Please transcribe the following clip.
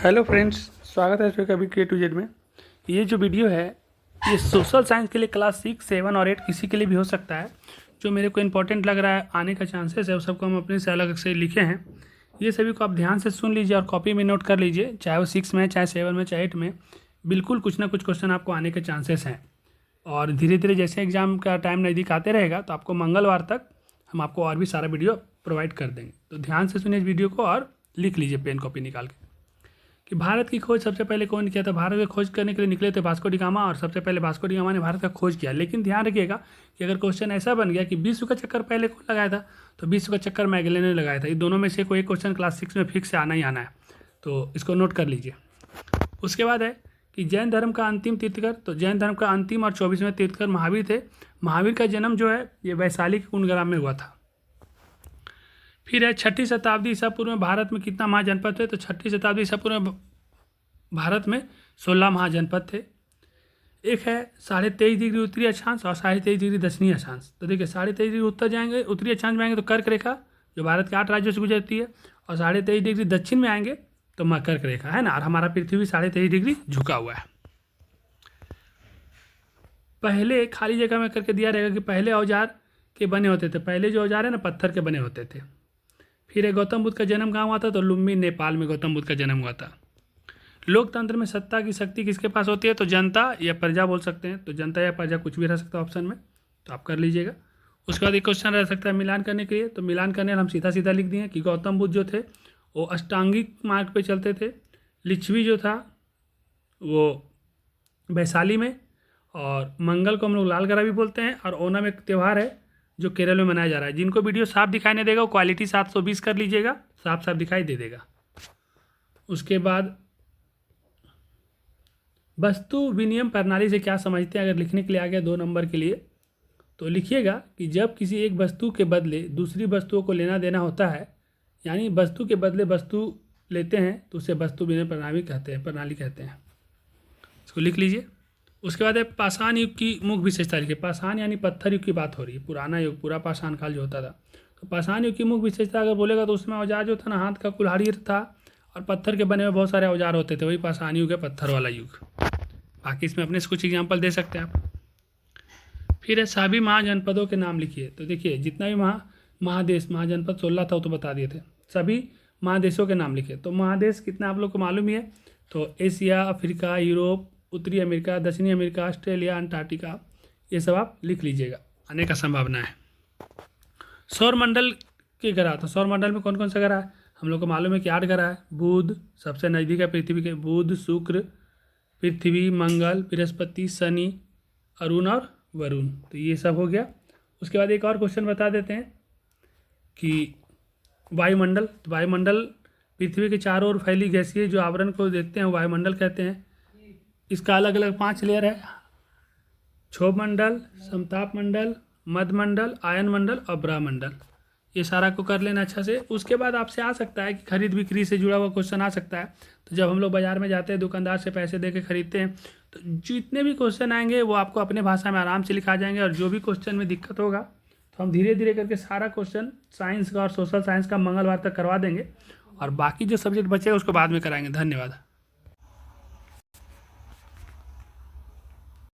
Hello friends, स्वागत है आपका कभी K to Z में। ये जो वीडियो है ये सोशल साइंस के लिए क्लास 6, 7 और 8 किसी के लिए भी हो सकता है। जो मेरे को इम्पोर्टेंट लग रहा है, आने का चांसेस है, वो सबको हम अपने से अलग से लिखे हैं। ये सभी को आप ध्यान से सुन लीजिए और कॉपी में नोट कर लीजिए, चाहे वो 6 में, चाहे 7 में, चाहे 8 में। बिल्कुल कुछ ना कुछ क्वेश्चन आपको आने के चांसेस हैं। और धीरे धीरे जैसे एग्ज़ाम का टाइम नज़दीक आते रहेगा तो आपको मंगलवार तक हम आपको और भी सारा वीडियो प्रोवाइड कर देंगे। तो ध्यान से सुनिए इस वीडियो को और लिख लीजिए पेन कॉपी निकाल के कि भारत की खोज सबसे पहले कौन किया था। भारत की खोज करने के लिए निकले थे वास्को डी गामा, और सबसे पहले वास्को डी गामा ने भारत का खोज किया। लेकिन ध्यान रखिएगा कि अगर क्वेश्चन ऐसा बन गया कि विश्व का चक्कर पहले कौन लगाया था, तो विश्व का चक्कर मैगेलन ने लगाया था। ये दोनों में से कोई एक क्वेश्चन क्लास 6 में फिक्स से आना ही आना है, तो इसको नोट कर लीजिए। उसके बाद है कि जैन धर्म का अंतिम तीर्थकर, तो जैन धर्म का अंतिम और 24वें तीर्थकर महावीर थे। महावीर का जन्म जो है ये वैशाली के कुंडग्राम में हुआ था। फिर है 6ठी शताब्दी ईसा पूर्व में भारत में कितना महाजनपद थे, तो 6ठी शताब्दी ईसा पूर्व में भारत में 16 महाजनपद थे। एक है 23.5 डिग्री उत्तरी अक्षांश और 23.5 डिग्री दक्षिणी अक्षांश। तो देखिए 23.5 डिग्री उत्तर जाएंगे, उत्तरी अक्षांश में आएंगे तो कर्क रेखा जो भारत के 8 राज्यों से गुजरती है, और 23.5 डिग्री दक्षिण में आएंगे तो कर्क रेखा है ना। और हमारा पृथ्वी 23.5 डिग्री झुका हुआ है। पहले खाली जगह में करके दिया रहेगा कि पहले औजार के बने होते थे। पहले जो औजार है ना पत्थर के बने होते थे। फिर एक गौतम बुद्ध का जन्म कहाँ हुआ था, तो लुम्बिनी नेपाल में गौतम बुद्ध का जन्म हुआ था। लोकतंत्र में सत्ता की शक्ति किसके पास होती है, तो जनता या प्रजा बोल सकते हैं। तो जनता या प्रजा कुछ भी रह सकता है ऑप्शन में, तो आप कर लीजिएगा। उसके बाद एक क्वेश्चन रह सकता है मिलान करने के लिए, तो मिलान करने हम सीधा सीधा लिख दिए कि गौतम बुद्ध जो थे वो अष्टांगिक मार्ग पे चलते थे। लिच्छवी जो था वो वैशाली में, और मंगल को हम लोग लालगरा भी बोलते हैं। और ओणम एक त्यौहार है जो केरल में मनाया जा रहा है। जिनको वीडियो साफ दिखाई नहीं देगा वो क्वालिटी 720 कर लीजिएगा, साफ साफ दिखाई दे देगा। उसके बाद वस्तु विनिमय प्रणाली से क्या समझते हैं, अगर लिखने के लिए आ गया 2 नंबर के लिए, तो लिखिएगा कि जब किसी एक वस्तु के बदले दूसरी वस्तुओं को लेना देना होता है, यानी वस्तु के बदले वस्तु लेते हैं, तो उसे वस्तु विनिमय प्रणाली कहते हैं। इसको लिख लीजिए। उसके बाद है पाषाण युग की मुख्य विशेषता लिखिए। पाषाण यानी पत्थर युग की बात हो रही है, पुराना युग, पूरा पाषाण काल जो होता था। तो पाषाण युग की मुख्य विशेषता अगर बोलेगा तो उसमें औजार जो था ना, हाथ का कुल्हाड़ी था और पत्थर के बने हुए बहुत सारे औजार होते थे, वही पाषाण युग है, पत्थर वाला युग। बाकी इसमें अपने से कुछ एग्जाम्पल दे सकते हैं आप। फिर है सभी महाजनपदों के नाम लिखिए। तो देखिए जितना भी महादेश महाजनपद 16 था वो तो बता दिए थे। सभी महादेशों के नाम लिखिए। तो महादेश कितना आप लोग को मालूम ही है, तो एशिया, अफ्रीका, यूरोप, उत्तरी अमेरिका, दक्षिणी अमेरिका, ऑस्ट्रेलिया, अंटार्कटिका, ये सब आप लिख लीजिएगा, आने का संभावना है। सौरमंडल के ग्रह, तो सौरमंडल में कौन कौन सा ग्रह है, हम लोग को मालूम है कि 8 ग्रह है। बुध सबसे नज़दीक है पृथ्वी के, बुध, शुक्र, पृथ्वी, मंगल, बृहस्पति, शनि, अरुण और वरुण। तो ये सब हो गया। उसके बाद एक और क्वेश्चन बता देते हैं कि वायुमंडल। तो वायुमंडल पृथ्वी के चारों ओर फैली गैसीय जो आवरण को देखते हैं वायुमंडल कहते हैं। इसका अलग अलग 5 लेयर है: क्षोभ मंडल, समताप मंडल, मध्यमंडल, आयन मंडल और ब्रह्मंडल। ये सारा को कर लेना अच्छा से। उसके बाद आपसे आ सकता है कि खरीद बिक्री से जुड़ा हुआ क्वेश्चन आ सकता है। तो जब हम लोग बाजार में जाते हैं, दुकानदार से पैसे दे के खरीदते हैं, तो जितने भी क्वेश्चन आएंगे वो आपको अपने भाषा में आराम से लिखा जाएंगे। और जो भी क्वेश्चन में दिक्कत होगा तो हम धीरे धीरे करके सारा क्वेश्चन साइंस का और सोशल साइंस का मंगलवार तक करवा देंगे, और बाकी जो सब्जेक्ट बचेगा उसको बाद में कराएंगे। धन्यवाद।